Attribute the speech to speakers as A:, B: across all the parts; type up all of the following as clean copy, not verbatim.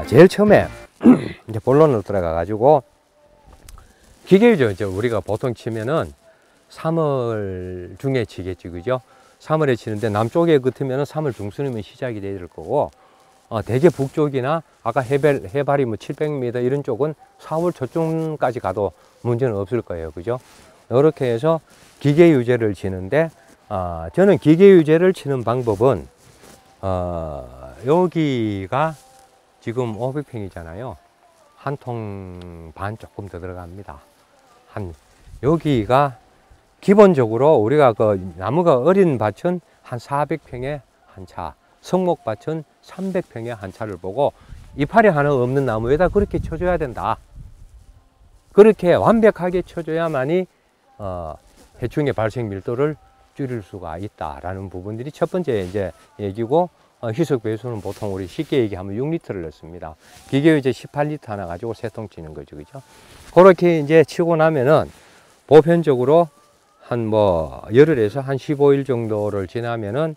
A: 제일 처음에 이제 본론으로 들어가 가지고 기계유제 이제 우리가 보통 치면은 3월 중에 치겠지, 그죠? 3월에 치는데 남쪽에 같으면은 3월 중순이면 시작이 돼야 될 거고, 대개 북쪽이나 아까 해발이 뭐 700m 이런 쪽은 4월 초중까지 가도 문제는 없을 거예요, 그죠? 이렇게 해서 기계유제를 치는데, 저는 기계유제를 치는 방법은, 여기가 지금 500평이잖아요. 한 통 반 조금 더 들어갑니다. 여기가 기본적으로 우리가 그 나무가 어린 밭은 한 400평에 한 차, 성목밭은 300평에 한 차를 보고 이파리 하나 없는 나무에다 그렇게 쳐줘야 된다. 그렇게 완벽하게 쳐줘야만이 해충의 발생 밀도를 줄일 수가 있다라는 부분들이 첫 번째 이제 얘기고, 희석 배수는 보통 우리 쉽게 얘기하면 6리터를 넣습니다. 기계유제 18리터 하나 가지고 3통 치는 거죠, 그죠? 그렇게 이제 치고 나면은 보편적으로 한 열흘에서 한 15일 정도를 지나면은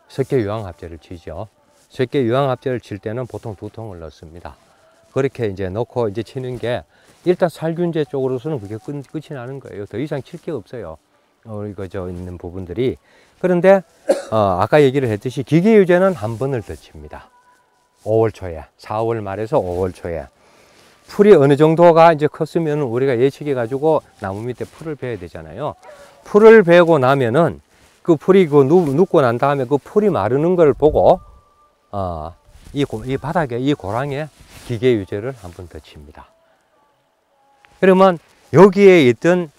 A: 석계 유황합제를 치죠. 석계 유황합제를 칠 때는 보통 2통을 넣습니다. 그렇게 이제 넣고 이제 치는 게 일단 살균제 쪽으로서는 그게 끝이 나는 거예요. 더 이상 칠 게 없어요. 이거 있는 부분들이. 그런데 아까 얘기를 했듯이 기계유제는 한 번을 더 칩니다. 5월 초에, 4월 말에서 5월 초에. 풀이 어느 정도가 이제 컸으면 우리가 예측해 가지고 나무 밑에 풀을 베야 되잖아요. 풀을 베고 나면은 그 풀이 눕고 난 다음에 그 풀이 마르는 걸 보고 이 바닥에, 이 고랑에 기계유제를 한 번 더 칩니다. 그러면 여기에 있던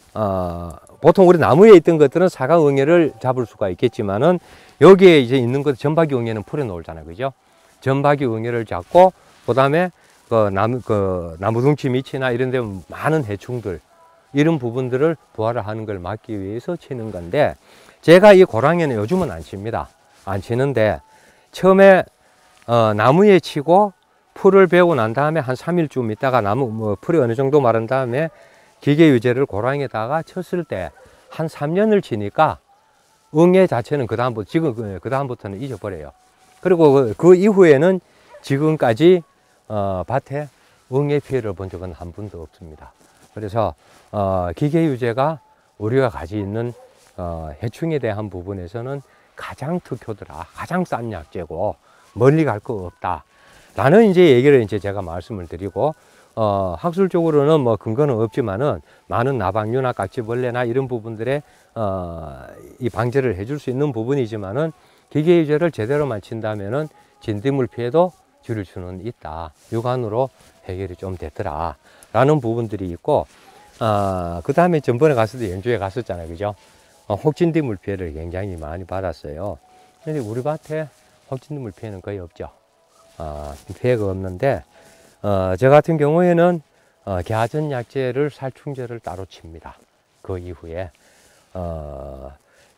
A: 보통 우리 나무에 있던 것들은 사과응애를 잡을 수가 있겠지만은 여기에 이제 있는 것 전박이응애는 풀에 놓잖아요, 그죠? 전박이응애를 잡고 그다음에 나무둥치 밑이나 이런 데 많은 해충들, 이런 부분들을 부활을 하는 걸 막기 위해서 치는 건데, 제가 이 고랑에는 요즘은 안 칩니다. 안 치는데 처음에 나무에 치고 풀을 베고 난 다음에 한 3일쯤 있다가 풀이 어느 정도 마른 다음에 기계유제를 고랑에다가 쳤을 때 한 3년을 치니까 응애 자체는 그다음부터는 잊어버려요. 그리고 그 이후에는 지금까지 밭에 응애 피해를 본 적은 한 번도 없습니다. 그래서 기계유제가 우리가 가지고 있는 해충에 대한 부분에서는 가장 특효더라, 가장 싼 약재고 멀리 갈 거 없다 라는 이제 얘기를 이제 제가 말씀을 드리고, 학술적으로는 뭐 근거는 없지만은 많은 나방류나 깍지벌레나 이런 부분들에 이 방제를 해줄 수 있는 부분이지만은 기계유제를 제대로만 친다면은 진딧물 피해도 줄일 수는 있다. 육안으로 해결이 좀 됐더라 라는 부분들이 있고, 그 다음에 전번에 갔을 때 연주에 갔었잖아요, 그죠? 혹진딧물 피해를 굉장히 많이 받았어요. 근데 우리 밭에 혹진딧물 피해는 거의 없죠. 피해가 없는데, 저 같은 경우에는 개화전 약재를 살충제를 따로 칩니다. 그 이후에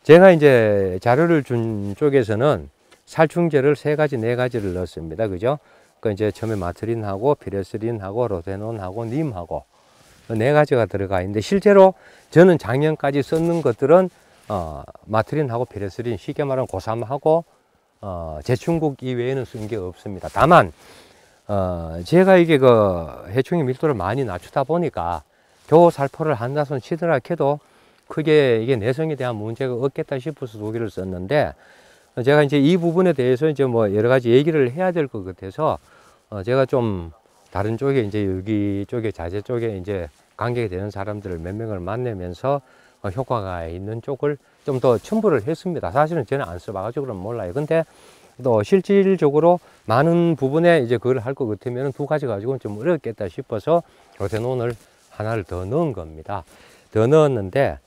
A: 제가 이제 자료를 준 쪽에서는 살충제를 3가지, 4가지를 넣었습니다. 그죠? 그 이제 처음에 마트린하고 피레스린하고 로데논하고 님하고 4가지가 들어가 있는데, 실제로 저는 작년까지 썼는 것들은 마트린하고 피레스린, 쉽게 말하면 고삼하고 제충국 이외에는 쓴 게 없습니다. 다만 제가 이게 해충의 밀도를 많이 낮추다 보니까 겨우 살포를 한다손 치더라 해도 크게 이게 내성에 대한 문제가 없겠다 싶어서 2개를 썼는데, 제가 이제 이 부분에 대해서 이제 뭐 여러 가지 얘기를 해야 될 것 같아서 제가 좀 다른 쪽에 이제 여기 쪽에 자재 쪽에 이제 관계가 되는 사람들을 몇 명을 만나면서 효과가 있는 쪽을 좀 더 첨부를 했습니다. 사실은 저는 안 써봐가지고 그럼 몰라요. 근데 또 실질적으로 많은 부분에 이제 그걸 할 것 같으면 2가지 가지고는 좀 어렵겠다 싶어서 로데논을 하나를 더 넣은 겁니다. 더 넣었는데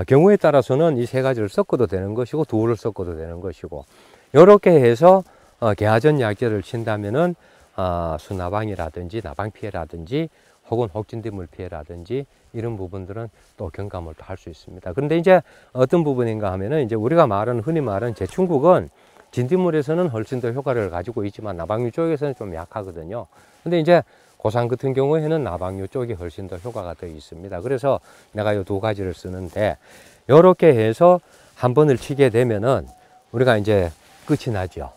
A: 경우에 따라서는 이 3가지를 섞어도 되는 것이고 2를 섞어도 되는 것이고, 이렇게 해서 개화전 약재를 친다면은 수나방이라든지 나방 피해라든지 혹은 혹진딧물 피해라든지 이런 부분들은 또 경감을 할 수 있습니다. 그런데 이제 어떤 부분인가 하면은 이제 우리가 흔히 말하는 제충국은 진딧물에서는 훨씬 더 효과를 가지고 있지만 나방류 쪽에서는 좀 약하거든요. 근데 이제 고산 같은 경우에는 나방류 쪽이 훨씬 더 효과가 더 있습니다. 그래서 내가 이 2가지를 쓰는데, 이렇게 해서 한 번을 치게 되면은 우리가 이제 끝이 나죠.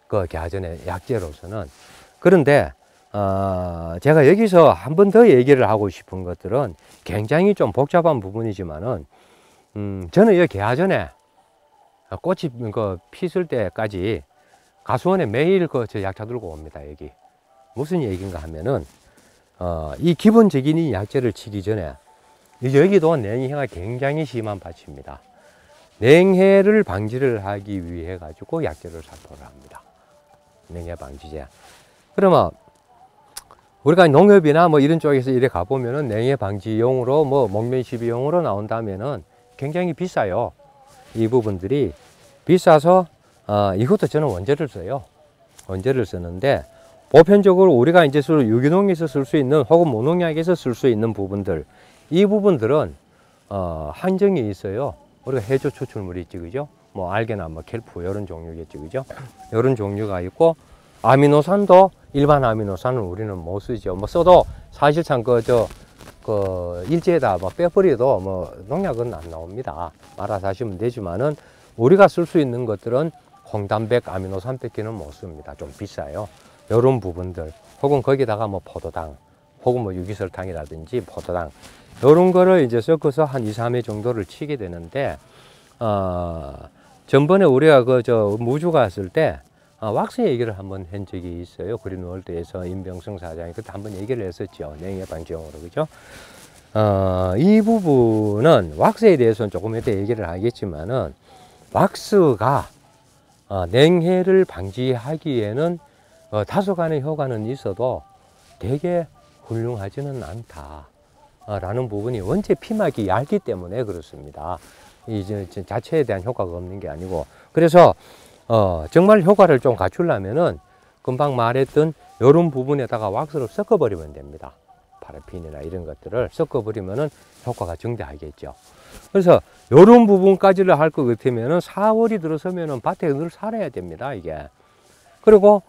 A: 그 개화전의 약재로서는. 그런데 제가 여기서 한 번 더 얘기를 하고 싶은 것들은 굉장히 좀 복잡한 부분이지만은 저는 이 개화전에 꽃이 그 피실 때까지 가수원에 매일 그 저 약차 들고 옵니다. 여기 무슨 얘기인가 하면은 이 기본적인 이 약재를 치기 전에 여기도 냉해가 굉장히 심한 밭입니다. 냉해를 방지를 하기 위해 가지고 약재를 살포를 합니다. 냉해 방지제. 그러면 우리가 농협이나 뭐 이런 쪽에서 이래 가보면은 냉해 방지용으로 뭐 목면 시비용으로 나온다면은 굉장히 비싸요. 이 부분들이 비싸서 이것도 저는 원재를 써요. 원재를 쓰는데 보편적으로 우리가 이제 유기농에서 쓸 수 있는 혹은 무농약에서 쓸 수 있는 부분들, 이 부분들은 한정이 있어요. 우리가 해조 추출물이 있지, 그죠? 뭐 알게나 뭐 켈프 이런 종류겠지, 그죠? 이런 종류가 있고, 아미노산도 일반 아미노산은 우리는 못 쓰죠. 뭐 써도 사실상 일제에다 뭐 빼버려도 뭐 농약은 안 나옵니다. 말아서 하시면 되지만은 우리가 쓸 수 있는 것들은 홍단백, 아미노산 뺏기는 못 씁니다. 좀 비싸요. 이런 부분들, 혹은 거기다가 뭐 포도당, 혹은 뭐 유기설탕이라든지 포도당, 이런 거를 이제 섞어서 한 2, 3회 정도를 치게 되는데, 전번에 우리가 무주 갔을 때, 왁스 얘기를 한번 한 적이 있어요. 그린월드에서 임병성 사장이 그때 한번 얘기를 했었죠. 냉해 방지용으로, 그죠? 이 부분은 왁스에 대해서는 조금 이따 얘기를 하겠지만은, 왁스가 냉해를 방지하기에는 다소간의 효과는 있어도 되게 훌륭하지는 않다 라는 부분이, 원체 피막이 얇기 때문에 그렇습니다. 이제 자체에 대한 효과가 없는 게 아니고, 그래서 정말 효과를 좀 갖추려면은 금방 말했던 이런 부분에다가 왁스를 섞어 버리면 됩니다. 파라핀이나 이런 것들을 섞어 버리면은 효과가 증대하겠죠. 그래서 이런 부분까지를 할 것 같으면은 4월이 들어서면은 밭에 늘 살아야 됩니다, 이게. 그리고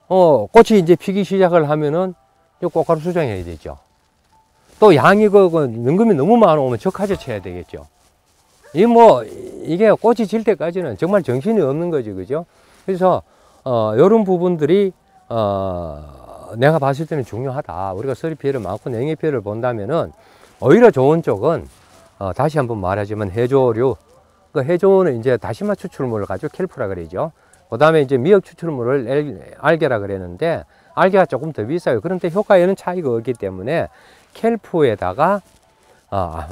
A: 꽃이 이제 피기 시작을 하면은 꽃가루 수정해야 되죠. 또 양이 능금이 너무 많으면 적하게 쳐야 되겠죠. 이게 꽃이 질 때까지는 정말 정신이 없는 거지, 그죠? 그래서 이런 부분들이 내가 봤을 때는 중요하다. 우리가 서리 피해를 많고 냉해 피해를 본다면은 오히려 좋은 쪽은 다시 한번 말하지만 해조류, 그 해조는 이제 다시마 추출물을 가지고 켈프라 그러죠. 그 다음에 이제 미역 추출물을 알게라 그랬는데, 알게가 조금 더 비싸요. 그런데 효과에는 차이가 없기 때문에 켈프에다가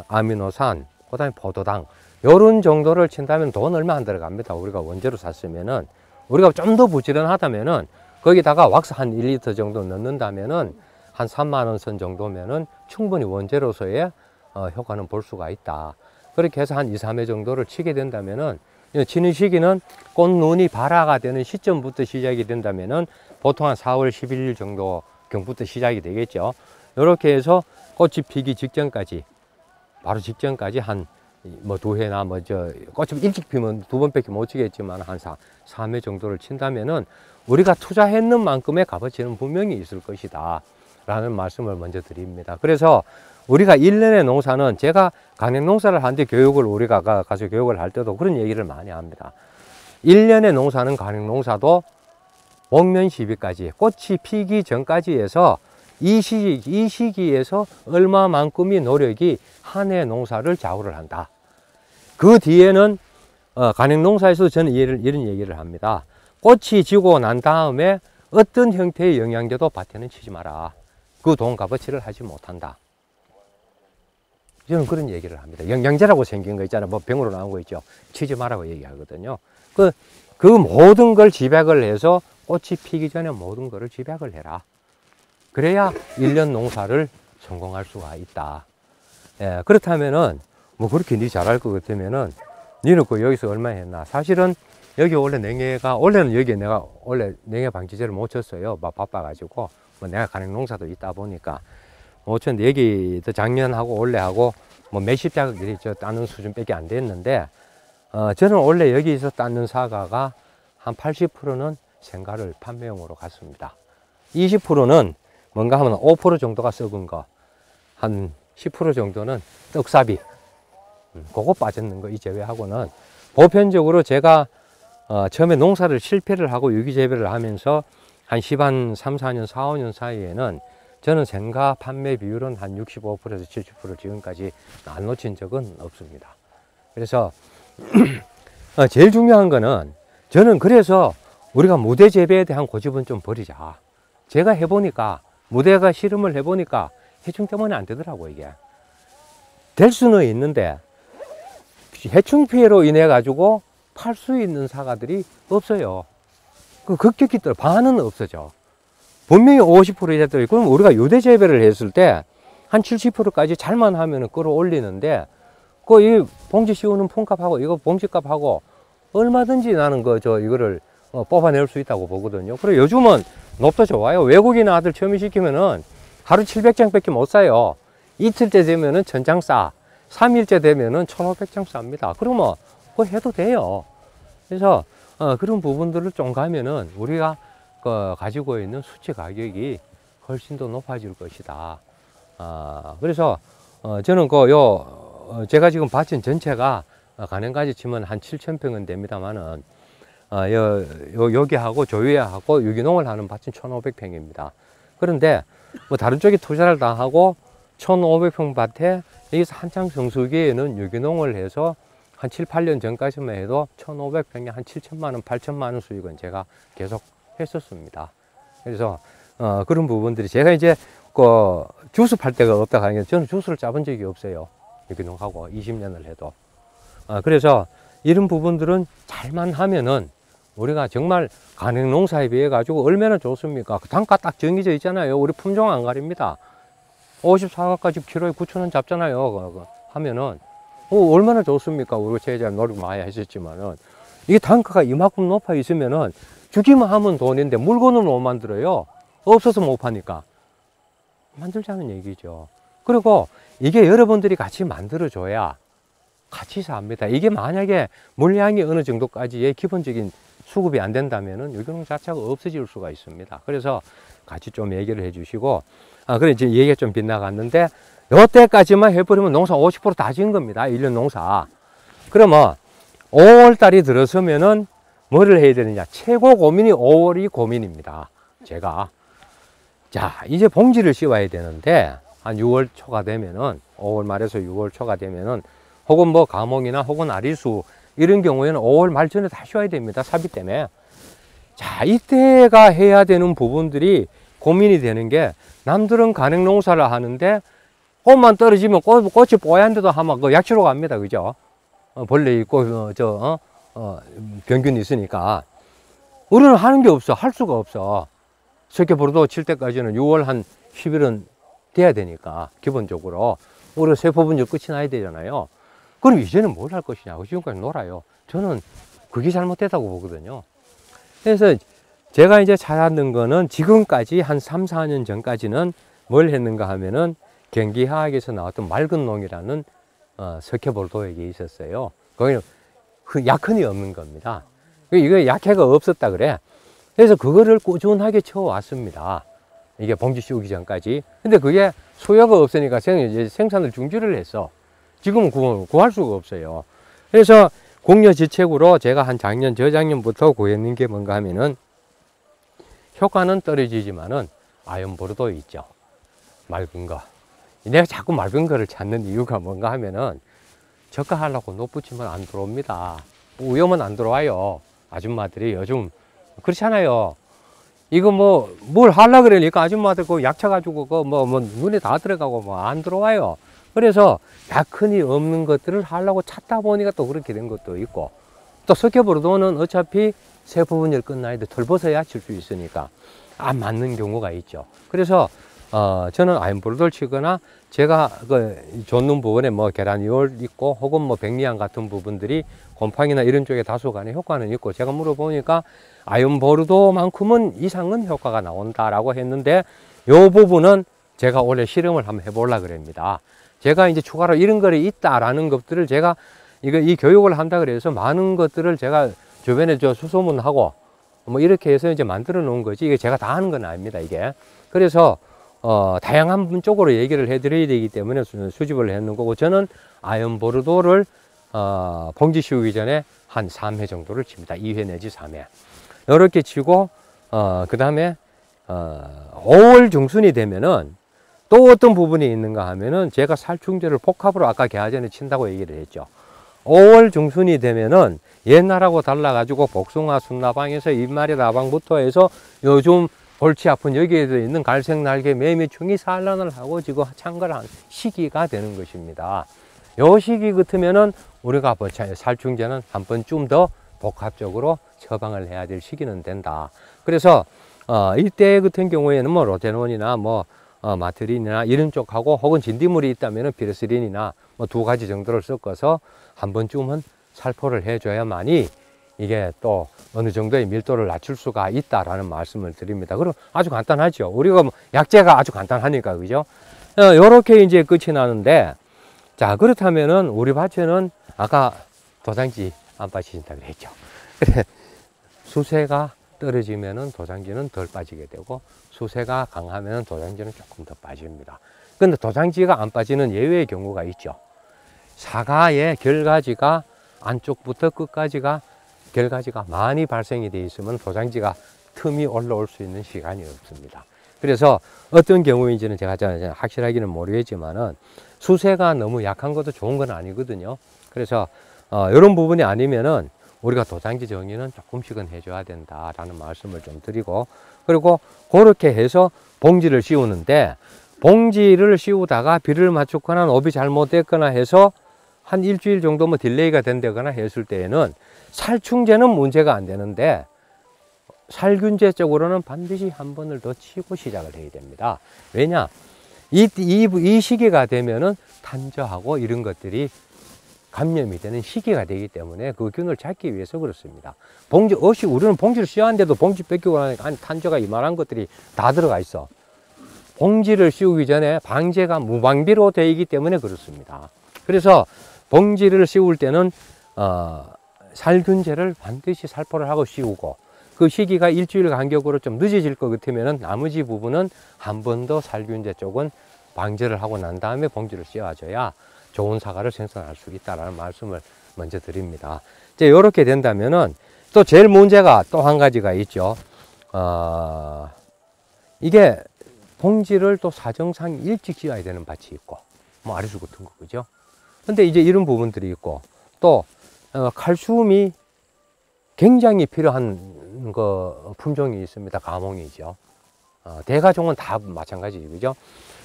A: 아미노산, 그 다음에 포도당, 요런 정도를 친다면 돈 얼마 안 들어갑니다. 우리가 원재로 샀으면은. 우리가 좀 더 부지런하다면은 거기다가 왁스 한 1리터 정도 넣는다면은 한 3만 원 선 정도면은 충분히 원재로서의 효과는 볼 수가 있다. 그렇게 해서 한 2, 3회 정도를 치게 된다면은, 치는 시기는 꽃눈이 발화가 되는 시점부터 시작이 된다면은 보통 한 4월 11일 정도 경부터 시작이 되겠죠. 이렇게 해서 꽃이 피기 직전까지, 바로 직전까지 한 뭐 2회나 꽃이 일찍 피면 2번밖에 못 치겠지만 한 3회 정도를 친다면은 우리가 투자했는 만큼의 값어치는 분명히 있을 것이다 라는 말씀을 먼저 드립니다. 그래서 우리가 1년의 농사는, 제가 간행 농사를 하는데 교육을, 우리가 가서 교육을 할 때도 그런 얘기를 많이 합니다. 1년의 농사는, 간행 농사도 목면 시비까지, 꽃이 피기 전까지 해서 이 시기에서 얼마만큼의 노력이 한 해 농사를 좌우를 한다. 그 뒤에는 간행 농사에서 저는 이런 얘기를 합니다. 꽃이 지고 난 다음에 어떤 형태의 영양제도 밭에는 치지 마라. 그 돈 값어치를 하지 못한다. 저는 그런 얘기를 합니다. 영양제라고 생긴 거 있잖아요. 뭐 병으로 나온 거 있죠. 치지 마라고 얘기하거든요. 그 모든 걸 집약을 해서 꽃이 피기 전에 모든 거를 집약을 해라. 그래야 1년 농사를 성공할 수가 있다. 예, 그렇다면은, 뭐 그렇게 니 잘할 것 같으면은, 니는 여기서 얼마 했나? 사실은 여기 원래 냉해가, 원래는 여기 내가 원래 냉해 방지제를 못 쳤어요. 막 바빠가지고. 뭐 내가 간행 농사도 있다 보니까. 못 쳤는데, 여기 작년하고 올해하고 뭐 몇십 자극들이 따는 수준밖에 안 됐는데, 저는 원래 여기서 따는 사과가 한 80%는 생과를 판매용으로 갔습니다. 20%는 뭔가 하면 5% 정도가 썩은 거, 한 10% 정도는 떡사비, 그거 빠졌는 거 이 제외하고는 보편적으로 제가 처음에 농사를 실패를 하고 유기재배를 하면서 한 3, 4년, 4, 5년 사이에는 저는 생과 판매 비율은 한 65%에서 70% 지금까지 안 놓친 적은 없습니다. 그래서 제일 중요한 거는 저는 그래서 우리가 무대 재배에 대한 고집은 좀 버리자. 제가 해보니까 무대가 실험을 해보니까 해충 때문에 안 되더라고. 이게 될 수는 있는데 해충 피해로 인해 가지고 팔 수 있는 사과들이 없어요. 그 급격히 떨어 반은 없어져. 분명히 50% 이상 떨어져. 그럼 우리가 유대 재배를 했을 때 한 70%까지 잘만 하면 끌어올리는데 그 이 봉지 씌우는 품값하고 이거 봉지값하고 얼마든지 나는 이거를 뽑아낼 수 있다고 보거든요. 그리고 요즘은 높도 좋아요. 외국인 아들 체험시키면은 하루 700장밖에 못 사요. 이틀째 되면은 1000장 싸. 3일째 되면은 1500장 쌉니다. 그러면 그거 해도 돼요. 그래서 그런 부분들을 좀 가면은 우리가 가지고 있는 수치 가격이 훨씬 더 높아질 것이다. 그래서 저는 제가 지금 밭은 전체가 가능가지 치면 한 7000평은 됩니다만은 여기하고 조위하고 유기농을 하는 밭은 1500평입니다. 그런데 뭐 다른 쪽에 투자를 다 하고 1500평 밭에 여기서 한창 성수기에는 유기농을 해서 한 7, 8년 전까지만 해도 1500평에 한 7천만 원, 8천만 원 수익은 제가 계속 했었습니다. 그래서 그런 부분들이 제가 이제 주스 팔 데가 없다고 하는 게 저는 주스를 짜본 적이 없어요. 유기농하고 20년을 해도. 그래서 이런 부분들은 잘만 하면은 우리가 정말 가능농사에 비해 가지고 얼마나 좋습니까? 단가 딱 정해져 있잖아요. 우리 품종 안 가립니다. 54가까지 키로에 9,000원 잡잖아요. 하면은 얼마나 좋습니까? 우리 제자 노력 많이 하셨지만은 이게 단가가 이만큼 높아 있으면은 주기만 하면 돈인데 물건은 못 만들어요. 없어서 못 파니까 만들자는 얘기죠. 그리고 이게 여러분들이 같이 만들어 줘야 같이 삽니다. 이게 만약에 물량이 어느 정도까지의 기본적인 수급이 안 된다면은 유기농 자체가 없어질 수가 있습니다. 그래서 같이 좀 얘기를 해 주시고, 그래 이제 얘기가 좀 빗나갔는데, 요때까지만 해버리면 농사 50% 다 지은 겁니다. 1년 농사. 그러면 5월 달이 들어서면은 뭐를 해야 되느냐. 최고 고민이 5월이 고민입니다. 제가. 자, 이제 봉지를 씌워야 되는데, 한 6월 초가 되면은, 5월 말에서 6월 초가 되면은, 혹은 뭐 가몽이나 혹은 아리수, 이런 경우에는 5월 말 전에 다 씌워야 됩니다. 사비 때문에. 자, 이때가 해야 되는 부분들이 고민이 되는 게, 남들은 가능 농사를 하는데, 꽃만 떨어지면 꽃이 뽀얀데도 하면 그 약치로 갑니다. 그죠? 벌레 있고, 병균이 있으니까. 우리는 하는 게 없어. 할 수가 없어. 석회보르도 칠 때까지는 6월 한 10일은 돼야 되니까, 기본적으로. 우리가 세포분열 끝이 나야 되잖아요. 그럼 이제는 뭘 할 것이냐고. 지금까지 놀아요. 저는 그게 잘못됐다고 보거든요. 그래서 제가 이제 찾았는 거는 지금까지 한 3, 4년 전까지는 뭘 했는가 하면은 경기화학에서 나왔던 맑은 농이라는 석회보르도액이 있었어요. 거기는 그 약흔이 없는 겁니다. 이거 약해가 없었다 그래. 그래서 그거를 꾸준하게 쳐왔습니다. 이게 봉지 씌우기 전까지. 근데 그게 수요가 없으니까 생산을 중지를 했어. 지금은 구할 수가 없어요. 그래서 공여지책으로 제가 한 작년, 저작년부터 구했는 게 뭔가 하면은 효과는 떨어지지만은 아연보르도 있죠. 맑은 거. 내가 자꾸 맑은 거를 찾는 이유가 뭔가 하면은 저가하려고 높붙이면 안 들어옵니다. 위험은 안 들어와요. 아줌마들이 요즘 그렇잖아요. 이거 뭘 하려고 그러니까 아줌마들 그 약 쳐가지고 눈에 다 들어가고 안 들어와요. 그래서 약흔이 없는 것들을 하려고 찾다 보니까 또 그렇게 된 것도 있고, 또 석회보르도는 어차피 세포분열 끝나야 돼. 털 벗어야 칠 수 있으니까 안 맞는 경우가 있죠. 그래서 저는 아연보르도를 치거나 제가 줬는 부분에 계란이올 있고 혹은 백리향 같은 부분들이 곰팡이나 이런 쪽에 다소간의 효과는 있고, 제가 물어보니까 아연보르도만큼은 이상은 효과가 나온다라고 했는데, 요 부분은 제가 올해 실험을 한번 해보려고 그럽니다. 제가 이제 추가로 이런 거리 있다라는 것들을 제가 이 교육을 한다 그래서 많은 것들을 제가 주변에 수소문하고 이렇게 해서 이제 만들어 놓은 거지, 이게 제가 다 하는 건 아닙니다, 이게. 그래서 다양한 쪽으로 얘기를 해드려야 되기 때문에 수집을 했는 거고, 저는 아연보르도를 봉지 씌우기 전에 한 3회 정도를 칩니다. 2회 내지 3회. 이렇게 치고, 그 다음에, 5월 중순이 되면은 또 어떤 부분이 있는가 하면은 제가 살충제를 복합으로 아까 개화전에 친다고 얘기를 했죠. 5월 중순이 되면은 옛날하고 달라가지고 복숭아 순나방에서 잎말이 나방부터 해서 요즘 골치 아픈 여기에 있는 갈색 날개 매미충이 산란을 하고 지금 창궐한 시기가 되는 것입니다. 요 시기 같으면은 우리가 살충제는 한 번쯤 더 복합적으로 처방을 해야 될 시기는 된다. 그래서 이때 같은 경우에는 뭐 로테논이나 뭐 마트린이나 이런 쪽하고 혹은 진딧물이 있다면 피레스린이나 뭐 2가지 정도를 섞어서 한 번쯤은 살포를 해줘야만이 이게 또 어느 정도의 밀도를 낮출 수가 있다라는 말씀을 드립니다. 그럼 아주 간단하죠. 우리가 뭐 약재가 아주 간단하니까, 그죠? 요렇게 이제 끝이 나는데, 자, 그렇다면은 우리 밭에는 아까 도장지 안 빠지신다 그랬죠. 수세가 떨어지면은 도장지는 덜 빠지게 되고, 수세가 강하면 도장지는 조금 더 빠집니다. 근데 도장지가 안 빠지는 예외의 경우가 있죠. 사과의 결가지가 안쪽부터 끝까지가 결가지가 많이 발생이 되어 있으면 도장지가 틈이 올라올 수 있는 시간이 없습니다. 그래서 어떤 경우인지는 제가 확실하게는 모르겠지만은 수세가 너무 약한 것도 좋은 건 아니거든요. 그래서 이런 부분이 아니면은 우리가 도장지 정리는 조금씩은 해줘야 된다라는 말씀을 좀 드리고, 그리고 그렇게 해서 봉지를 씌우는데, 봉지를 씌우다가 비를 맞췄거나 노비 잘못됐거나 해서 한 일주일 정도 뭐 딜레이가 된다거나 했을 때에는 살충제는 문제가 안 되는데 살균제 쪽으로는 반드시 한 번을 더 치고 시작을 해야 됩니다. 왜냐? 이 시기가 되면은 탄저하고 이런 것들이 감염이 되는 시기가 되기 때문에 그 균을 잡기 위해서 그렇습니다. 우리는 봉지를 씌웠는데도 봉지 뺏기고 나니까 한 탄저가 이만한 것들이 다 들어가 있어. 봉지를 씌우기 전에 방제가 무방비로 되어 있기 때문에 그렇습니다. 그래서 봉지를 씌울 때는 살균제를 반드시 살포를 하고 씌우고, 그 시기가 일주일 간격으로 좀 늦어질 것 같으면 나머지 부분은 한 번 더 살균제 쪽은 방제를 하고 난 다음에 봉지를 씌워줘야 좋은 사과를 생산할 수 있다는 말씀을 먼저 드립니다. 이제 이렇게 된다면은 또 제일 문제가 또 한 가지가 있죠. 이게 봉지를 또 사정상 일찍 씌워야 되는 밭이 있고, 뭐 아리수 같은 거, 그죠? 근데 이제 이런 부분들이 있고, 또 칼슘이 굉장히 필요한 품종이 있습니다. 가몽이죠. 대가종은 다 마찬가지죠, 그죠?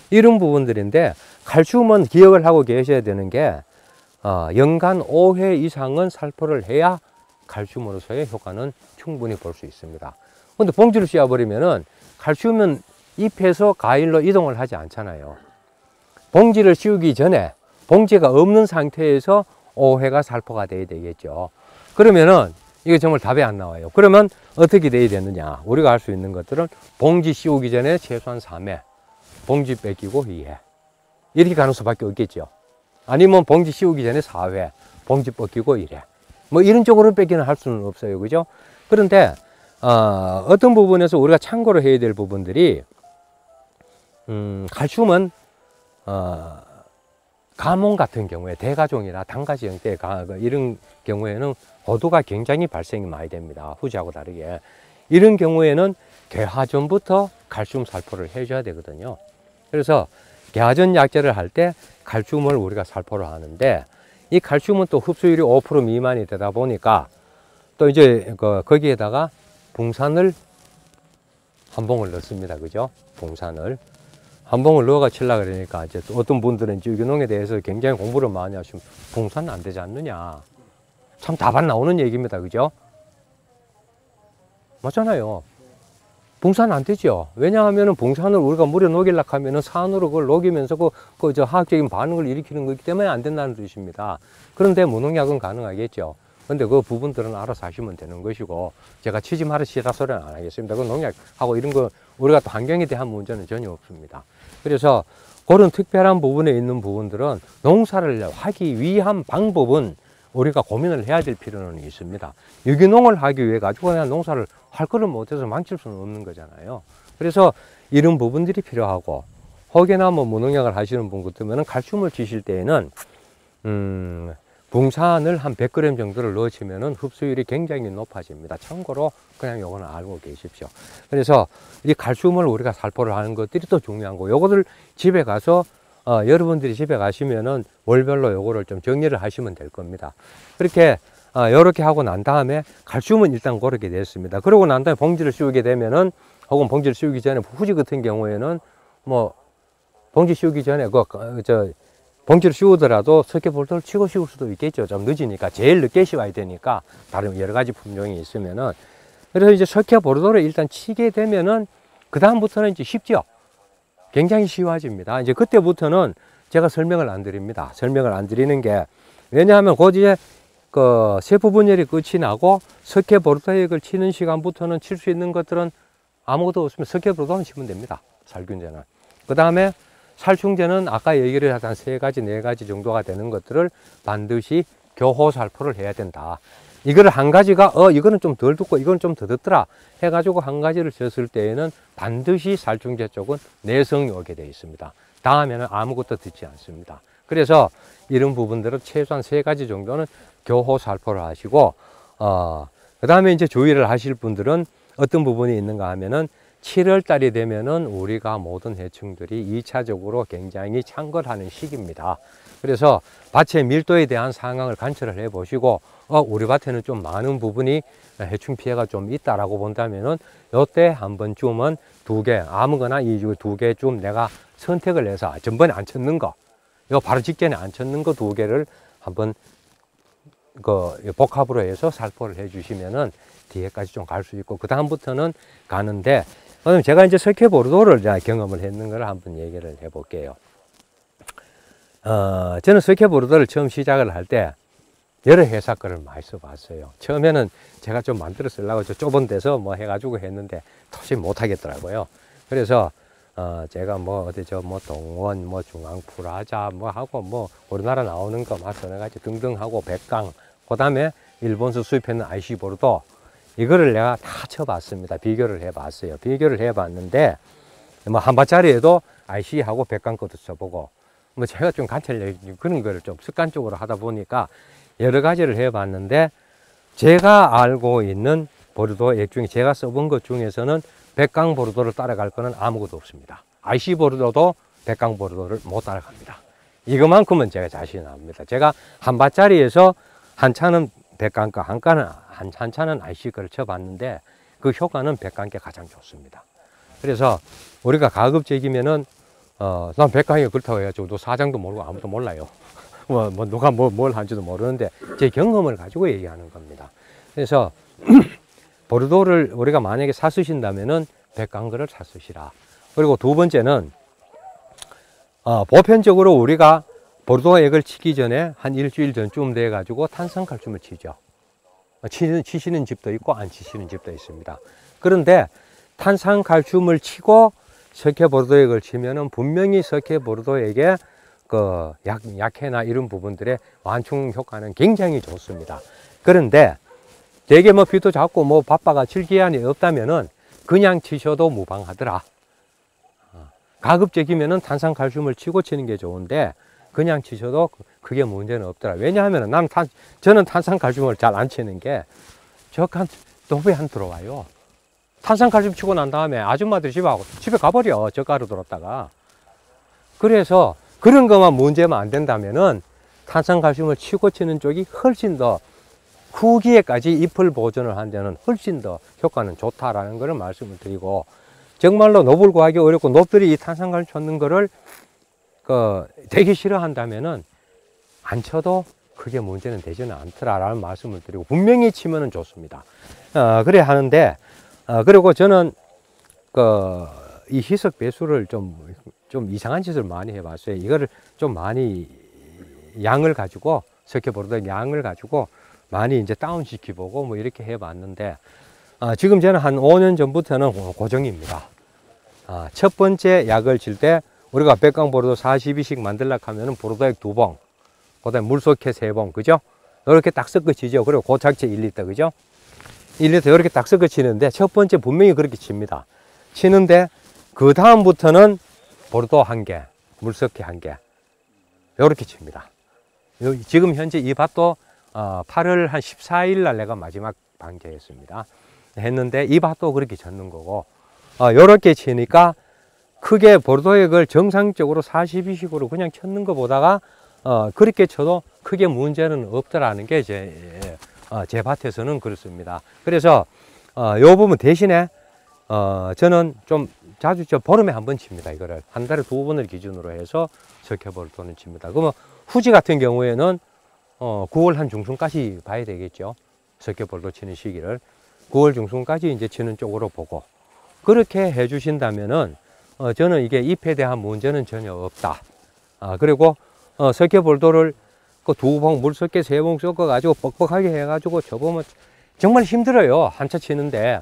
A: 이런 부분들인데, 칼슘은 기억을 하고 계셔야 되는 게 연간 5회 이상은 살포를 해야 칼슘으로서의 효과는 충분히 볼 수 있습니다. 근데 봉지를 씌워버리면은 칼슘은 잎에서 가일로 이동을 하지 않잖아요. 봉지를 씌우기 전에 봉지가 없는 상태에서 5회가 살포가 돼야 되겠죠. 그러면은 이거 정말 답이 안 나와요. 그러면 어떻게 돼야 되느냐? 우리가 알 수 있는 것들은 봉지 씌우기 전에 최소한 3회, 봉지 뺏기고 2회, 이렇게 가는 수밖에 없겠죠. 아니면 봉지 씌우기 전에 4회, 봉지 뺏기고 1회, 뭐 이런 쪽으로 뺏기는 할 수는 없어요, 그죠? 그런데 어떤 부분에서 우리가 참고를 해야 될 부분들이, 칼슘은 가몽 같은 경우에 대가종이나 단가지 형태 이런 경우에는 고도가 굉장히 발생이 많이 됩니다. 후지하고 다르게. 이런 경우에는 개화전부터 칼슘 살포를 해줘야 되거든요. 그래서 개화전 약제를 할 때 칼슘을 우리가 살포를 하는데, 이 칼슘은 또 흡수율이 5% 미만이 되다 보니까 또 이제 거기에다가 붕산을 한 봉을 넣습니다. 그죠? 붕산을 한 봉을 넣어가 치려고 그러니까 이제 또 어떤 분들은 유기농에 대해서 굉장히 공부를 많이 하시면 붕산은 안 되지 않느냐. 참 답안 나오는 얘기입니다. 그죠? 맞잖아요. 붕산 안 되죠. 왜냐하면 붕산을 우리가 물에 녹이려고 하면은 산으로 그걸 녹이면서 저 화학적인 반응을 일으키는 거기 때문에 안 된다는 뜻입니다. 그런데 무농약은 가능하겠죠. 근데 그 부분들은 알아서 하시면 되는 것이고, 제가 치지 말으시라 소리는 안 하겠습니다. 그 농약하고 이런 거 우리가 또 환경에 대한 문제는 전혀 없습니다. 그래서 그런 특별한 부분에 있는 부분들은 농사를 하기 위한 방법은 우리가 고민을 해야 될 필요는 있습니다. 유기농을 하기 위해 가지고 그냥 농사를 할 거를 못해서 망칠 수는 없는 거잖아요. 그래서 이런 부분들이 필요하고, 혹여나 뭐 무농약을 하시는 분 같으면 칼슘을 치실 때에는 붕산을 한 100g 정도를 넣으시면은 흡수율이 굉장히 높아집니다. 참고로 그냥 요거는 알고 계십시오. 그래서 이 칼슘을 우리가 살포를 하는 것들이 또 중요한 거. 요거를 집에 가서 여러분들이 집에 가시면은 월별로 요거를 좀 정리를 하시면 될 겁니다. 그렇게 요렇게 하고 난 다음에 칼슘은 일단 고르게 됐습니다. 그러고 난 다음에 봉지를 씌우게 되면은, 혹은 봉지를 씌우기 전에 후지 같은 경우에는 뭐 봉지 씌우기 전에 봉지를 씌우더라도 석회 볼트를 치고 씌울 수도 있겠죠. 좀 늦으니까, 제일 늦게 씌워야 되니까, 다른 여러 가지 품종이 있으면은. 그래서 이제 석회 보르도를 일단 치게 되면은 그 다음부터는 이제 쉽죠. 굉장히 쉬워집니다. 이제 그때부터는 제가 설명을 안 드립니다. 설명을 안 드리는 게, 왜냐하면 곧 이제 그 세포 분열이 끝이 나고 석회 보르도액을 치는 시간부터는 칠 수 있는 것들은 아무것도 없으면 석회 보르도만 치면 됩니다. 살균제는. 그 다음에 살충제는 아까 얘기를 한 3가지, 4가지 정도가 되는 것들을 반드시 교호 살포를 해야 된다. 이거를 한 가지가 이거는 좀 덜 듣고 이건 좀 더 듣더라 해가지고 한 가지를 쳤을 때에는 반드시 살충제 쪽은 내성이 오게 되어 있습니다. 다음에는 아무것도 듣지 않습니다. 그래서 이런 부분들은 최소한 3가지 정도는 교호 살포를 하시고, 그 다음에 이제 주의를 하실 분들은 어떤 부분이 있는가 하면은 7월 달이 되면은 우리가 모든 해충들이 2차적으로 굉장히 창궐하는 시기입니다. 그래서 밭의 밀도에 대한 상황을 관찰을 해 보시고, 우리 밭에는 좀 많은 부분이 해충 피해가 좀 있다라고 본다면은 요때 한 번쯤은 2개, 아무거나 이 2개쯤 내가 선택을 해서 전번에 안 쳤는 거, 요 바로 직전에 안 쳤는 거 2개를 한번 복합으로 해서 살포를 해 주시면은 뒤에까지 좀 갈 수 있고, 그 다음부터는 가는데, 그럼 제가 이제 석회 보르도를 경험을 했는 걸 한번 얘기를 해 볼게요. 저는 석회 보르도를 처음 시작을 할 때 여러 회사 거를 많이 써봤어요. 처음에는 제가 좀 만들어 쓰려고 저 좁은 데서 뭐 해가지고 했는데 도저히 못 하겠더라고요. 그래서 제가 뭐 동원, 뭐 중앙프라자 뭐 하고 뭐 우리나라 나오는 거 막 여러 가지 등등 하고 백강, 그 다음에 일본에서 수입했는 IC 보르도, 이거를 내가 다 쳐봤습니다. 비교를 해봤어요. 비교를 해봤는데 뭐 한 바짜리에도 IC하고 백강 것도 쳐보고, 뭐 제가 좀 관찰 그런 거를 좀 습관적으로 하다 보니까 여러 가지를 해봤는데, 제가 알고 있는 보르도 액 중에 제가 써본 것 중에서는 백강 보르도를 따라갈 거는 아무것도 없습니다. IC 보르도도 백강 보르도를 못 따라갑니다. 이것만큼은 제가 자신합니다. 제가 한 바짜리에서 한 차는 백강가, 한 차는 IC 거를 쳐봤는데 그 효과는 백강께 가장 좋습니다. 그래서 우리가 가급적이면은 난 백강이 그렇다고 해가지고 또 사장도 모르고 아무도 몰라요. 누가 뭘 한지도 모르는데 제 경험을 가지고 얘기하는 겁니다. 그래서 보르도를 우리가 만약에 사쓰신다면은 백강거를 사쓰시라. 그리고 두 번째는 보편적으로 우리가 보르도 액을 치기 전에 한 일주일 전쯤 돼 가지고 탄산칼슘을 치죠. 치시는 집도 있고 안 치시는 집도 있습니다. 그런데 탄산칼슘을 치고 석회 보르도 액을 치면은 분명히 석회 보르도 액의 그 약해나 이런 부분들의 완충 효과는 굉장히 좋습니다. 그런데 되게 뭐 비도 작고 뭐 바빠가 칠 기한이 없다면은 그냥 치셔도 무방하더라. 가급적이면은 탄산칼슘을 치고 치는 게 좋은데 그냥 치셔도 그게 문제는 없더라. 왜냐하면 저는 탄산칼슘을 잘 안 치는 게 저한 도배 안 들어와요. 탄산칼슘 치고 난 다음에 아줌마들이 집에 가버려. 젓가루 들었다가. 그래서 그런 것만 문제만 안 된다면은 탄산칼슘을 치고 치는 쪽이 훨씬 더 후기에까지 잎을 보존을 한 데는 훨씬 더 효과는 좋다라는 것을 말씀을 드리고, 정말로 놉을 구하기 어렵고 놉들이 이 탄산칼슘 쳤는 거를 되게 싫어한다면은 안 쳐도 크게 문제는 되지는 않더라라는 말씀을 드리고, 분명히 치면은 좋습니다. 그래 하는데, 그리고 저는 이 희석 배수를 좀 이상한 짓을 많이 해봤어요. 이거를 좀 많이 양을 가지고, 석회 보르도 양을 가지고 많이 이제 다운시키보고 뭐 이렇게 해봤는데, 지금 저는 한 5년 전부터는 고정입니다. 첫 번째 약을 칠 때 우리가 백강 보르도 42씩 만들려고 하면은 보르도액 2봉, 그 다음에 물석회 3봉, 그죠? 이렇게 딱 섞어 치죠. 그리고 고착제 1리터, 그죠? 1리터 이렇게 딱 섞어 치는데, 첫 번째 분명히 그렇게 칩니다. 치는데, 그 다음부터는 보르도 1개, 물석회 1개, 이렇게 칩니다. 지금 현재 이 밭도 8월 한 14일 날 내가 마지막 방제했습니다. 했는데 이 밭도 그렇게 쳤는 거고, 요렇게 치니까 크게 보르도액을 정상적으로 42식으로 그냥 쳤는 것보다가 그렇게 쳐도 크게 문제는 없더라는 게 제 밭에서는 그렇습니다. 그래서 요 부분 대신에 저는 좀 자주 보름에 한 번 칩니다. 이거를 한 달에 2번을 기준으로 해서 석회보르도는 칩니다. 그러면 후지 같은 경우에는 9월 한 중순까지 봐야 되겠죠. 석회보르도 치는 시기를 9월 중순까지 이제 치는 쪽으로 보고, 그렇게 해 주신다면은 저는 이게 잎에 대한 문제는 전혀 없다. 그리고 석회보르도를 그 2봉 물 섞게 3봉 섞어 가지고 뻑뻑하게 해 가지고 쳐보면 정말 힘들어요, 한차 치는데.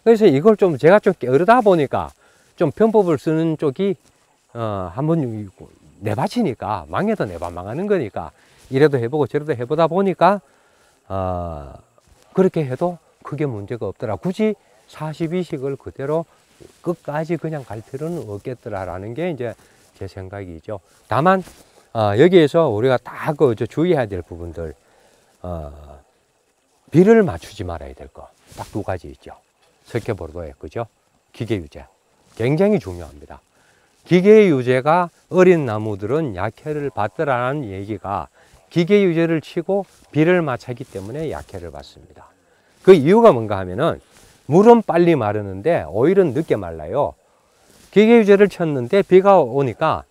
A: 그래서 이걸 좀 제가 좀 게으르다 보니까 좀 편법을 쓰는 쪽이 한번 내밭이니까 망해도 내밭 망하는 거니까 이래도 해보고 저래도 해보다 보니까 그렇게 해도 크게 문제가 없더라. 굳이 42식을 그대로 끝까지 그냥 갈 필요는 없겠더라라는 게 이제 제 생각이죠. 다만 여기에서 우리가 딱 주의해야 될 부분들, 비를 맞추지 말아야 될 거 딱 2가지 있죠. 석회보르도에, 그죠? 기계유제 굉장히 중요합니다. 기계유제가 어린 나무들은 약해를 받더라는 얘기가, 기계유제를 치고 비를 맞추기 때문에 약해를 받습니다. 그 이유가 뭔가 하면은 물은 빨리 마르는데 오일은 늦게 말라요. 기계유제를 쳤는데 비가 오니까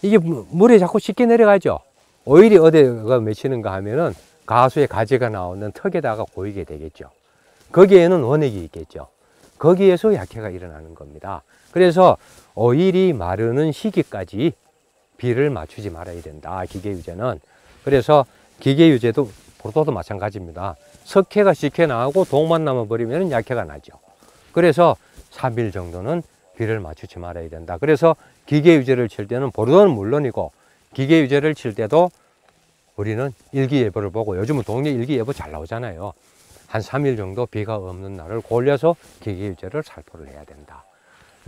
A: 이게 물에 자꾸 쉽게 내려가죠. 오일이 어디가 맺히는가 하면은 가수의 가지가 나오는 턱에다가 고이게 되겠죠. 거기에는 원액이 있겠죠. 거기에서 약해가 일어나는 겁니다. 그래서 오일이 마르는 시기까지 비를 맞추지 말아야 된다, 기계유제는. 그래서 기계유제도 보르도도 마찬가지입니다. 석회가 쉽게 나오고 독만 남아버리면 약해가 나죠. 그래서 3일 정도는 비를 맞추지 말아야 된다. 그래서 기계유제를 칠 때는 보르도는 물론이고 기계유제를 칠 때도 우리는 일기예보를 보고, 요즘은 동네 일기예보 잘 나오잖아요. 한 3일 정도 비가 없는 날을 골려서 기계유제를 살포를 해야 된다.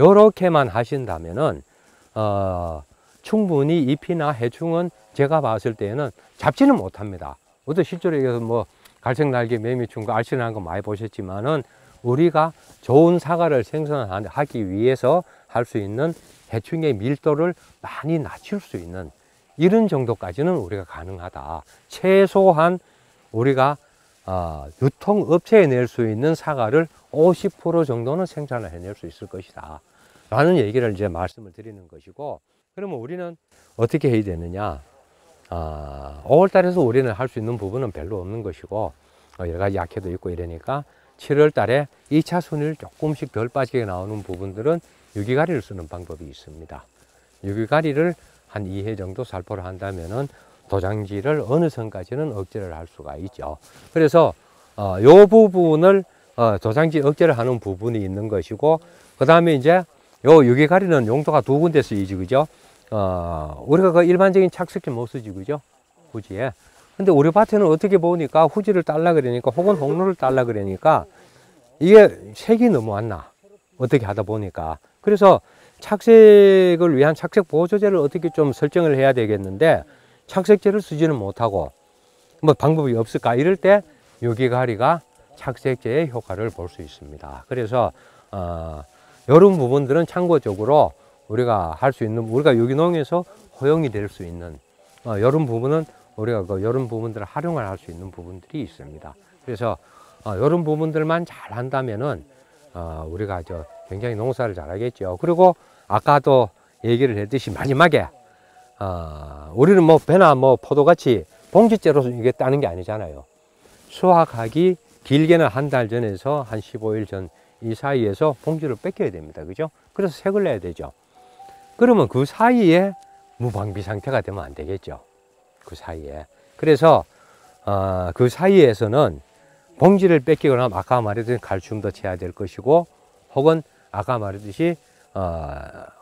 A: 요렇게만 하신다면은 충분히 잎이나 해충은 제가 봤을 때는 잡지는 못합니다. 어떤 실제로 뭐 갈색날개 매미충과 알씨나는 거 많이 보셨지만은 우리가 좋은 사과를 생산하기 위해서 할 수 있는 해충의 밀도를 많이 낮출 수 있는 이런 정도까지는 우리가 가능하다. 최소한 우리가 유통업체에 낼 수 있는 사과를 50% 정도는 생산을 해낼 수 있을 것이다 라는 얘기를 이제 말씀을 드리는 것이고, 그러면 우리는 어떻게 해야 되느냐. 5월 달에서 우리는 할 수 있는 부분은 별로 없는 것이고, 여러 가지 약해도 있고 이러니까 7월 달에 2차 순위를 조금씩 덜 빠지게 나오는 부분들은 유기가리를 쓰는 방법이 있습니다. 유기가리를 한 2회 정도 살포를 한다면은 도장지를 어느 선까지는 억제를 할 수가 있죠. 그래서 요 부분을 도장지 억제를 하는 부분이 있는 것이고, 그 다음에 이제 요 유기가리는 용도가 2군데 쓰이지, 그죠? 우리가 그 일반적인 착색제 못 쓰지, 그죠? 후지에. 근데 우리 밭에는 어떻게 보니까 후지를 딸라 그러니까, 혹은 홍로를 딸라 그러니까 이게 색이 너무 안 나. 어떻게 하다 보니까. 그래서 착색을 위한 착색 보조제를 어떻게 좀 설정을 해야 되겠는데, 착색제를 쓰지는 못하고 뭐 방법이 없을까 이럴 때 유기가리가 착색제의 효과를 볼 수 있습니다. 그래서 이런 부분들은 참고적으로 우리가 할 수 있는, 우리가 유기농에서 허용이 될 수 있는 이런 부분은 우리가 이런 부분들을 활용을 할 수 있는 부분들이 있습니다. 그래서 이런 부분들만 잘 한다면은 우리가 굉장히 농사를 잘 하겠죠. 그리고 아까도 얘기를 했듯이 마지막에 우리는 뭐 배나 뭐 포도같이 봉지째로 이게 따는 게 아니잖아요. 수확하기 길게는 한 달 전에서 한 15일 전 이 사이에서 봉지를 뺏겨야 됩니다. 그죠? 그래서 색을 내야 되죠. 그러면 그 사이에 무방비 상태가 되면 안 되겠죠. 그 사이에. 그래서 그 사이에서는 봉지를 뺏기거나 아까 말했듯이 칼슘도 채야 될 것이고, 혹은 아까 말했듯이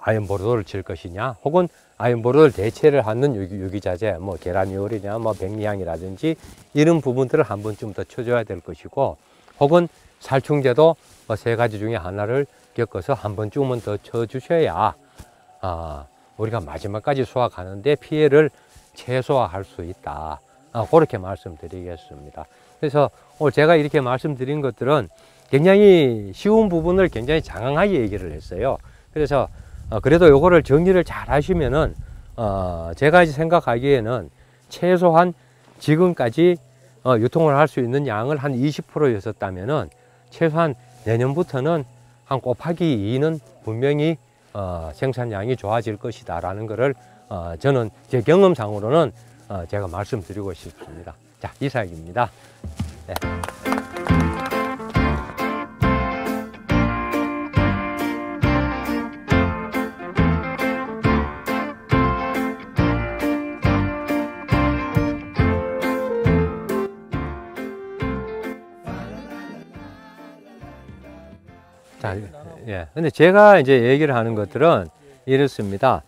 A: 아연보르도를 칠 것이냐, 혹은 아연보르도를 대체를 하는 유기자재, 뭐 계란이올이냐, 뭐 백리향이라든지 이런 부분들을 한 번쯤 더 쳐줘야 될 것이고, 혹은 살충제도 3가지 중에 하나를 엮어서 한 번쯤은 더 쳐주셔야 우리가 마지막까지 수확하는데 피해를 최소화할 수 있다. 그렇게 말씀드리겠습니다. 그래서 오늘 제가 이렇게 말씀드린 것들은 굉장히 쉬운 부분을 굉장히 장황하게 얘기를 했어요. 그래서 그래도 요거를 정리를 잘 하시면은 제가 생각하기에는 최소한 지금까지 유통을 할 수 있는 양을 한 20%였었다면은 최소한 내년부터는 한 곱하기 2는 분명히 생산량이 좋아질 것이다 라는 거를 저는 제 경험상으로는 제가 말씀드리고 싶습니다. 자, 이상입니다. 네. 자, 예. 근데 제가 이제 얘기를 하는 것들은 이렇습니다.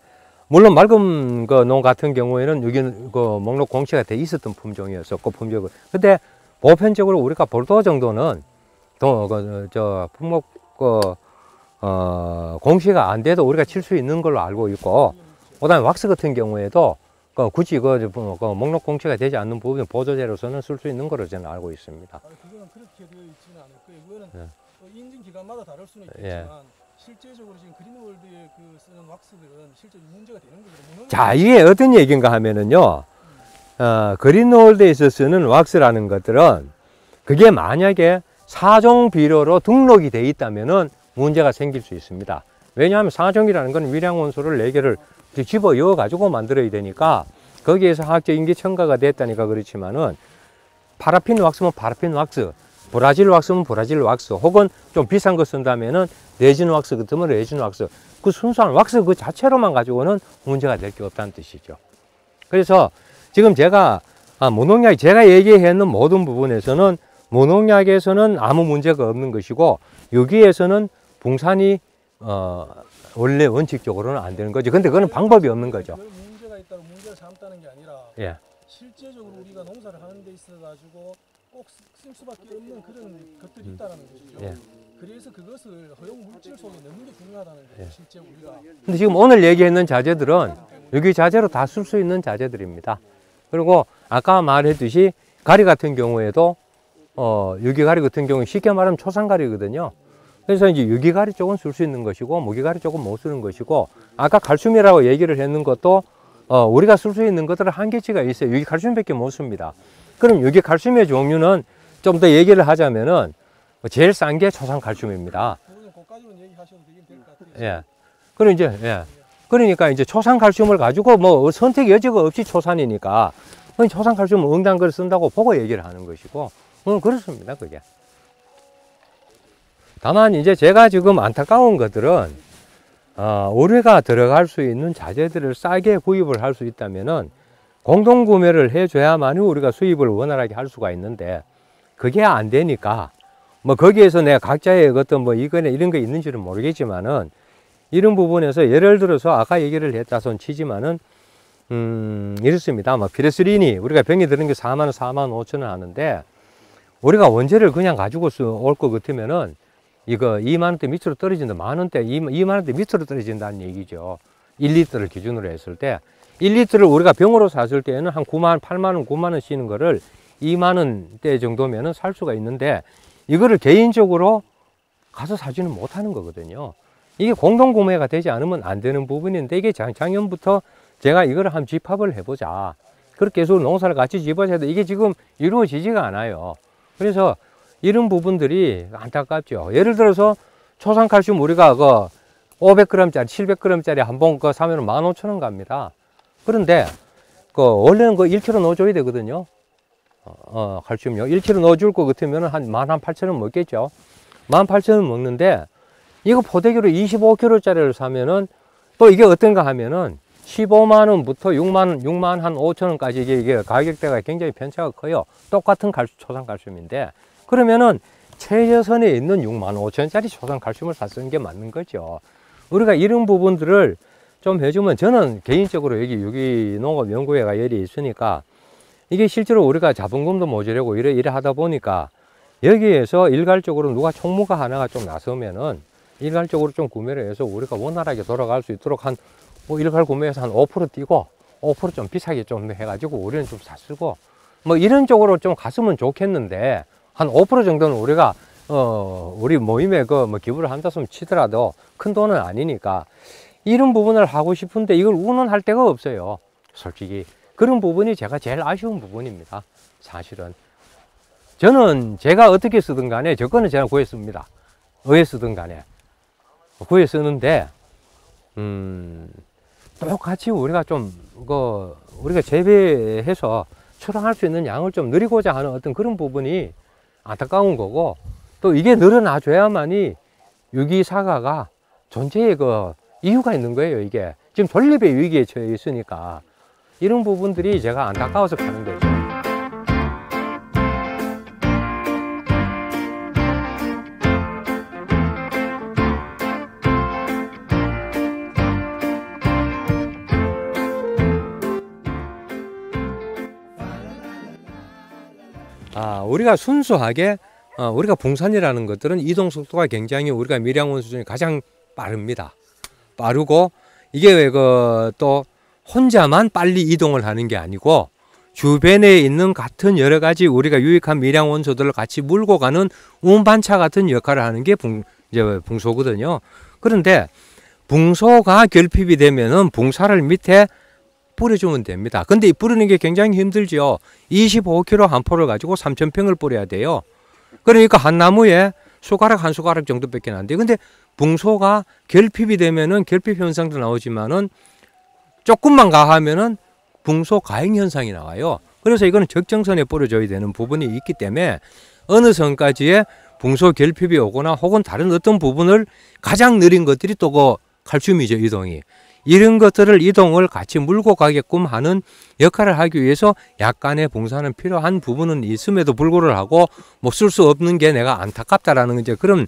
A: 물론 맑은 농 같은 경우에는 여기 목록 공시가 돼 있었던 품종이었었고, 품종은. 근데 보편적으로 우리가 볼도 정도는 품목 공시가 안 돼도 우리가 칠 수 있는 걸로 알고 있고, 그다음에 왁스 같은 경우에도 굳이 목록 공시가 되지 않는 부분 보조제로서는 쓸 수 있는 걸로 저는 알고 있습니다.
B: 그거는 그렇게 되어 있지는 않을 거예요. 그거는
A: 네.
B: 인증 기간마다 다를 수는 있겠지만
A: 예.
B: 실제적으로 지금 그린월드에 쓰는 왁스들은 실제 문제가 되는 거죠.
A: 자, 이게 어떤 얘기인가 하면은요, 그린월드에 있어 쓰는 왁스라는 것들은 그게 만약에 4종 비료로 등록이 돼 있다면은 문제가 생길 수 있습니다. 왜냐하면 4종이라는 건 위량 원소를 4개를 집어 넣어 가지고 만들어야 되니까 거기에서 화학적 인기 첨가가 됐다니까 그렇지만은 파라핀 왁스면 파라핀 왁스, 브라질 왁스면 브라질 왁스, 혹은 좀 비싼 거 쓴다면은 레진 왁스 같으면 레진 왁스, 그 순수한 왁스 그 자체로만 가지고는 문제가 될 게 없다는 뜻이죠. 그래서 지금 제가 무농약, 제가 얘기했는 모든 부분에서는 무농약에서는 아무 문제가 없는 것이고, 여기에서는 붕산이 원래 원칙적으로는 안 되는 거죠. 근데 그거는 방법이 없는 거죠.
B: 문제가 있다고 문제를 삼다는 게 아니라
A: 예.
B: 실제적으로 우리가 농사를 하는 데 있어 가지고 꼭 쓸 수밖에 없는 그런 것들이 있다는 것이죠.
A: 예.
B: 그래서 그것을 허용 물질 속에 넣는 게 중요하다는 거죠.
A: 예.
B: 실제 우리가.
A: 근데 지금 오늘 얘기했는 자재들은 유기 자재로 다 쓸 수 있는 자재들입니다. 그리고 아까 말했듯이 가리 같은 경우에도 유기가리 같은 경우는 쉽게 말하면 초산가리거든요. 그래서 이제 유기가리 쪽은 쓸 수 있는 것이고 무기가리 쪽은 못 쓰는 것이고, 아까 칼슘이라고 얘기를 했는 것도 우리가 쓸 수 있는 것들은 한계치가 있어요. 유기 칼슘밖에 못 씁니다. 그럼 유기 칼슘의 종류는 좀 더 얘기를 하자면은 제일 싼 게 초산 칼슘입니다.
B: 그까지는 얘기하셔도 될 것 같아요.
A: 예. 그러니까 이제 초산 칼슘을 가지고 뭐 선택 여지가 없이 초산이니까 초산 칼슘을 응당 걸 쓴다고 보고 얘기를 하는 것이고, 그렇습니다. 그게. 다만 이제 제가 지금 안타까운 것들은 우리가 들어갈 수 있는 자재들을 싸게 구입을 할 수 있다면은 공동 구매를 해줘야만 우리가 수입을 원활하게 할 수가 있는데, 그게 안 되니까 뭐 거기에서 내가 각자의 어떤 뭐 이런 거 있는지는 모르겠지만은, 이런 부분에서 예를 들어서 아까 얘기를 했다 손 치지만은 이렇습니다. 뭐 피레스린이 우리가 병이 드는 게 4만 원, 4만 5천 원 하는데, 우리가 원재를 그냥 가지고 올 것 같으면은 이거 2만 원대 밑으로 떨어진다. 만 원대, 2만 원대 밑으로 떨어진다는 얘기죠. 1리터를 기준으로 했을 때 1리터를 우리가 병으로 샀을 때는 한 9만, 8만 원, 9만 원 쓰는 거를 2만 원대 정도면은 살 수가 있는데, 이거를 개인적으로 가서 사지는 못하는 거거든요. 이게 공동 구매가 되지 않으면 안 되는 부분인데, 이게 작년부터 제가 이거를 한번 집합을 해보자. 그렇게 해서 농사를 같이 집어서 해도 이게 지금 이루어지지가 않아요. 그래서 이런 부분들이 안타깝죠. 예를 들어서 초산칼슘 우리가 500g짜리, 700g짜리 한 봉 사면 15,000원 갑니다. 그런데 원래는 1kg 넣어줘야 되거든요. 칼슘요. 1kg 넣어줄 것 같으면 한 18,000원 먹겠죠. 18,000원 먹는데, 이거 포대기로 25kg짜리를 사면은 또 이게 어떤가 하면은 15만 원부터 6만 한 5천 원까지 이게 가격대가 굉장히 편차가 커요. 똑같은 초산 칼슘인데, 그러면은 최저선에 있는 6만 5천 원짜리 초산 칼슘을 쓰는 게 맞는 거죠. 우리가 이런 부분들을 좀 해주면, 저는 개인적으로 여기 유기농업연구회가 열이 있으니까 이게 실제로 우리가 자본금도 모자라고 이래 하다 보니까, 여기에서 일괄적으로 누가 총무가 하나가 좀 나서면은 일괄적으로 좀 구매를 해서 우리가 원활하게 돌아갈 수 있도록 일괄 구매해서 한 5% 뛰고 5%좀 비싸게 좀 해가지고 우리는 좀 샀고 뭐 이런 쪽으로 좀 갔으면 좋겠는데 한 5% 정도는 우리가 우리 모임에 그 뭐 기부를 한다면 치더라도 큰 돈은 아니니까 이런 부분을 하고 싶은데 이걸 운운할 데가 없어요. 솔직히 그런 부분이 제가 제일 아쉬운 부분입니다. 사실은 저는 제가 어떻게 쓰든 간에 저 거는 제가 구했습니다. 어디에 쓰든 간에 구해 쓰는데 똑같이 우리가 좀 우리가 재배해서 출하할 수 있는 양을 좀 늘리고자 하는 어떤 그런 부분이 안타까운 거고, 또 이게 늘어나 줘야만이 유기사과가 존재의 그 이유가 있는 거예요. 이게 지금 존립의 위기에 처해 있으니까 이런 부분들이 제가 안타까워서 가는 거죠. 우리가 순수하게 우리가 붕산이라는 것들은 이동 속도가 굉장히 우리가 밀양원소 중에 가장 빠릅니다. 빠르고 이게 왜 또 혼자만 빨리 이동을 하는 게 아니고 주변에 있는 같은 여러 가지 우리가 유익한 밀양원소들을 같이 몰고 가는 운반차 같은 역할을 하는 게 붕소거든요. 그런데 붕소가 결핍이 되면은 붕사를 밑에 뿌려주면 됩니다. 근데 이 뿌리는 게 굉장히 힘들죠. 25kg 한 포를 가지고 3,000평을 뿌려야 돼요. 그러니까 한 나무에 숟가락 한 숟가락 정도밖에 안 돼요. 근데 붕소가 결핍이 되면은 결핍 현상도 나오지만은 조금만 가하면은 붕소 가행 현상이 나와요. 그래서 이거는 적정선에 뿌려줘야 되는 부분이 있기 때문에 어느 선까지의 붕소 결핍이 오거나 혹은 다른 어떤 부분을 가장 느린 것들이 또 그 칼슘이죠, 이동이. 이런 것들을 이동을 같이 물고 가게끔 하는 역할을 하기 위해서 약간의 붕사는 필요한 부분은 있음에도 불구를 하고 뭐 쓸 수 없는 게 내가 안타깝다라는 이제 그런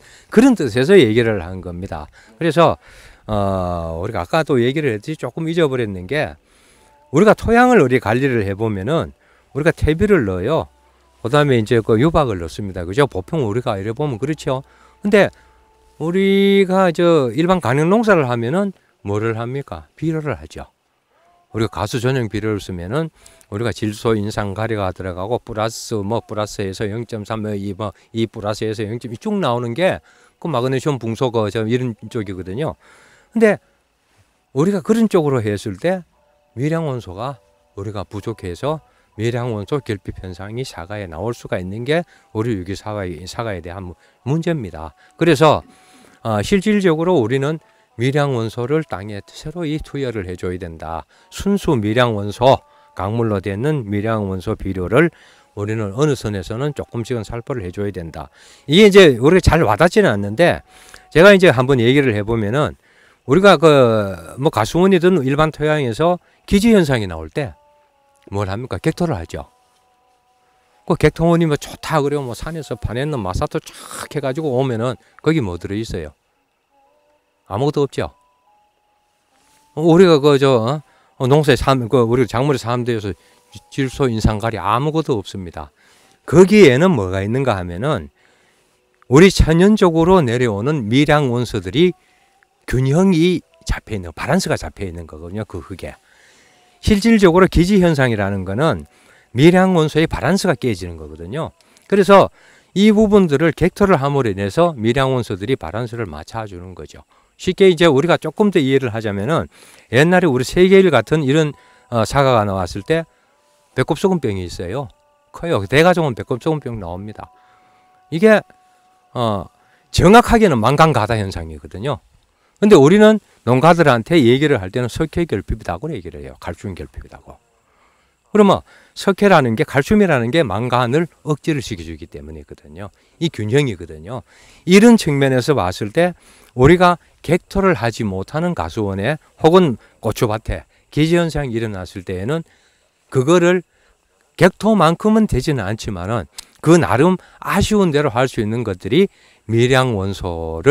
A: 뜻에서 얘기를 한 겁니다. 그래서 우리가 아까도 얘기를 했지 조금 잊어버렸는 게 우리가 토양을 우리 관리를 해보면은 우리가 퇴비를 넣어요. 그 다음에 이제 그 유박을 넣습니다. 그죠? 보통 우리가 이래 보면 그렇죠. 근데 우리가 일반 간역 농사를 하면은 뭐를 합니까? 비료를 하죠. 우리가 가수 전용 비료를 쓰면은 우리가 질소 인상 가리가 들어가고 플러스에서 0.3, 2 플러스에서 0.2 쭉 나오는 게 그 마그네슘 붕소 이런 쪽이거든요. 근데 우리가 그런 쪽으로 했을 때 밀양원소가 우리가 부족해서 밀양원소 결핍 현상이 사과에 나올 수가 있는 게 우리 유기사과에 대한 문제입니다. 그래서 실질적으로 우리는 밀양원소를 땅에 새로이 투여를 해줘야 된다. 순수 밀양원소, 강물로 되는 밀양원소 비료를 우리는 어느 선에서는 조금씩은 살포를 해줘야 된다. 이게 이제 우리가 잘 와닿지는 않는데 제가 이제 한번 얘기를 해보면은 우리가 뭐 가수원이든 일반 토양에서 기지 현상이 나올 때 뭘 합니까? 객토를 하죠. 그 객토원이 뭐 좋다 그래요. 뭐 산에서 파냈는 마사토 쫙 해가지고 오면은 거기 뭐 들어있어요? 아무것도 없죠. 우리가 농사에 우리가 작물에 사람들에서 질소 인상가리 아무것도 없습니다. 거기에는 뭐가 있는가 하면은 우리 천연적으로 내려오는 밀양 원소들이 균형이 잡혀 있는, 바란스가 잡혀 있는 거거든요. 그 흙에. 실질적으로 기지 현상이라는 거는 밀양 원소의 바란스가 깨지는 거거든요. 그래서 이 부분들을 객토를 함으로 인해서 밀양 원소들이 바란스를 맞춰주는 거죠. 쉽게 이제 우리가 조금 더 이해를 하자면은 옛날에 우리 세계일 같은 이런 사과가 나왔을 때 배꼽소금병이 있어요. 커요. 대가종은 배꼽소금병 나옵니다. 이게 정확하게는 망간가다 현상이거든요. 근데 우리는 농가들한테 얘기를 할 때는 석회 결핍이라고 얘기를 해요. 칼슘 결핍이라고. 그러면 석회라는 게, 칼슘이라는 게 망간을 억제를 시켜주기 때문이거든요. 이 균형이거든요. 이런 측면에서 봤을 때 우리가 객토를 하지 못하는 가수원에 혹은 고추밭에 기지현상이 일어났을 때에는 그거를 객토만큼은 되지는 않지만은 그 나름 아쉬운 대로 할 수 있는 것들이 밀양원소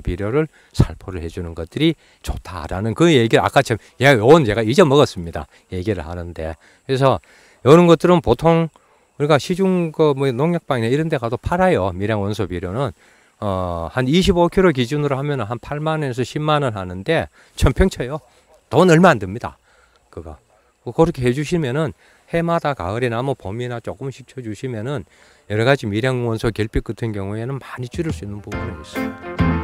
A: 비료를 살포를 해주는 것들이 좋다라는 그 얘기를 아까 제가 잊어먹었습니다. 얘기를 하는데. 그래서 이런 것들은 보통 우리가 시중 뭐 농약방이나 이런 데 가도 팔아요. 밀양원소 비료는. 한 25kg 기준으로 하면 한 8만 원에서 10만 원 하는데 1000평 쳐요. 돈 얼마 안 듭니다. 그거. 그렇게 해주시면은 해마다 가을에 나무 봄이나 조금씩 쳐주시면은 여러 가지 미량 원소 결핍 같은 경우에는 많이 줄일 수 있는 부분이 있습니다.